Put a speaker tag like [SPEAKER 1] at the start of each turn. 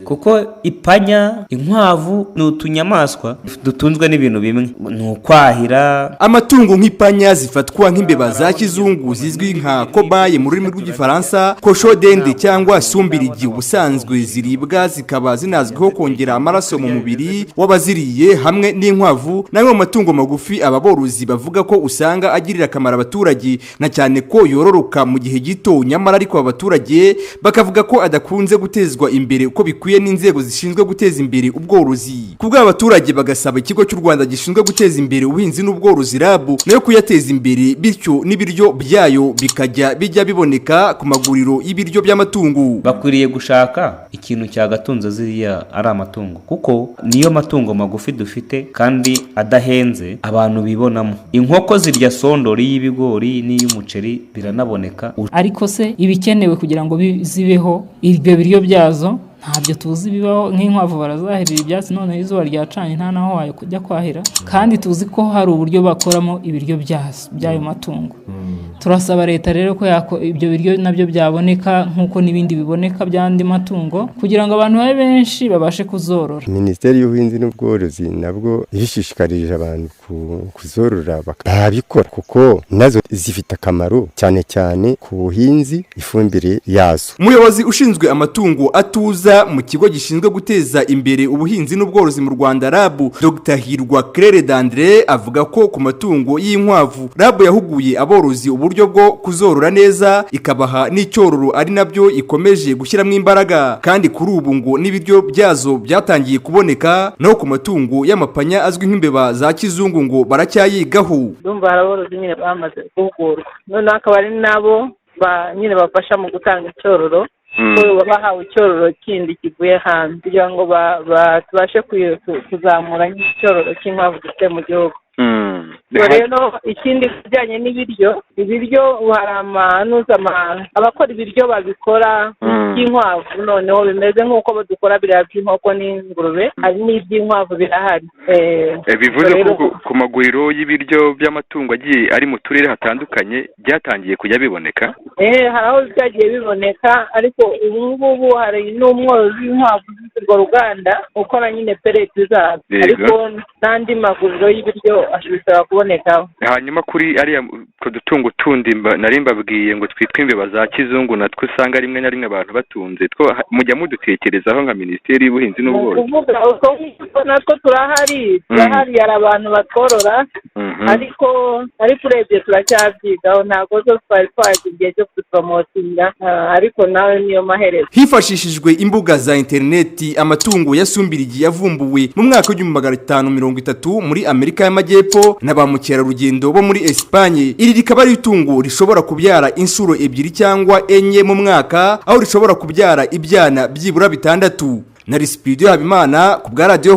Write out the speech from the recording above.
[SPEAKER 1] kuko ipanya, inkwavu n'utunyamaswa dutunzwe n'ibintu bimwe, n'ukwahira.
[SPEAKER 2] Amatungo nk'ipanya zifatwa nk'imbeba za kizungu zizwi nka kobaye mu rurimi rw'igifaransa, koshodende cyangwa sumbirigi, ubusanzwe ziribwa zikaba zinazwiho kongera amaraso mu mubiri w'abaziriye, hamwe n'inkwavu namwe mu matungo magufi ababorozi bavuga ko usanga agirira akamaro abaturage, na cyane ko yororoka mu gihe gito, nyamara ariko abaturage bakavuga ko adakunze gutezwa imbere uko bikwiye n'inzego zishinzwe guteza imbere ubworozi. Kubwa abaturage bagasaba ikigo cy'u Rwanda gishinzwe guteza imbere ubuhinzi n'ubworozi RAB nayo kuyateza imbere, bityo n'ibiryo byayo bijya biboneka ku maguriro y'ibiryo by'amatungo.
[SPEAKER 1] Bakwiriye gushaka ikintu cyagatunza ziriya ari amatungo, kuko niyo matungo magufi dufite kandi adahenze abantu bibonamo. Inkoko zirya sondori y'ibigori n'iy'umuceri biranaboneka,
[SPEAKER 3] ariko se ibikenewe kugira ngo zibeho ibyo biryo byazo ntabyo tuzi bibaho. Nk'inkwavu barazahirira ibyatsi, none izuba ryacanye nta naho wayo kujya kwahira, kandi tuzi ko hari uburyo bakoramo ibiryo by'ayo matungo. Turasaba leta rero ko ibyo biryo nabyo byaboneka nk'uko n'ibindi biboneka by'andi matungo, kugira ngo abantu babe benshi babashe kuzorora.
[SPEAKER 4] Minisiteri y'ubuhinzi n'ubworozi nabwo yishishikarije abantu kuzorora bakabikora, kuko nazo zifite akamaro cyane cyane ku buhinzi, ifumbire yazo.
[SPEAKER 2] Umuyobozi ushinzwe amatungo atuza mu kigo gishinzwe guteza imbere ubuhinzi n'ubworozi mu Rwanda RAB, Dr. Hirwa Claire Dandre, avuga ko ku matungo y'inkwavu RAB yahuguye aborozi uburyo bwo kuzorora neza, ikabaha n'icyororo, ari nabyo ikomeje gushyiramo imbaraga, kandi kuri ubu ngo n'ibiryo byazo byatangiye kuboneka. No ku matungo y'amapanya azwi nk'imbeba za kizungu ngo baracyayigaho.
[SPEAKER 5] Ndumva aborozi nyine bamaze guhugurwa, none akaba ari nabo nyine bafasha mu gutanga icyororo, bahawe icyororo kindi kivuye hanze, kugira ngo tubashe kuzamura icyororo cy'inkwavu dufite mu gihugu. Rero ikindi kijyanye ibiryo hari abakora ibiryo babikora by'inkwavu, noneho bimeze nk'uko badukora biriya by'inkoko n'ingurube, hari n'iby'inkwavu birahari.
[SPEAKER 6] Bivuze ko ku maguriro y'ibiryo by'amatungo agiye ari mu turere hatandukanye byatangiye kujya biboneka.
[SPEAKER 5] Hari aho byagiye biboneka, ariko ubu ngubu hari n'umworozi w'inkwavu z'urwo ruganda ukora nyine pereti zabo, ariko n'andi maguriro y'ibiryo ashobora kuboneka.
[SPEAKER 6] Hanyuma kuri ariya dutungo tundi nari mbabwiye ngo twitwe imbeba za kizungu, natwe usanga rimwe na rimwe abantu batunze, mujya mudutekerezaho nka Minisiteri y'Ubuhinzi n'Ubworozi?
[SPEAKER 5] Natwo turahari hari abantu batworora, ariko urebye turacyabyigaho, ntabwo zo twari twagira igihe cyo kupromotinga, ariko nawe niyo maherezo.
[SPEAKER 2] Hifashishijwe imbuga za interineti, amatungo ya sumbirigi yavumbuwe mu mwaka w'1530 muri Amerika y'Amajyepfo na ba mukerarugendo bo muri Espanye. Iri rikaba ari itungo rishobora kubyara inshuro 2 cyangwa 4 mu mwaka, aho rishobora kubyara ibyana byibura 6. Na Cypridion Habimana ku bwa Radio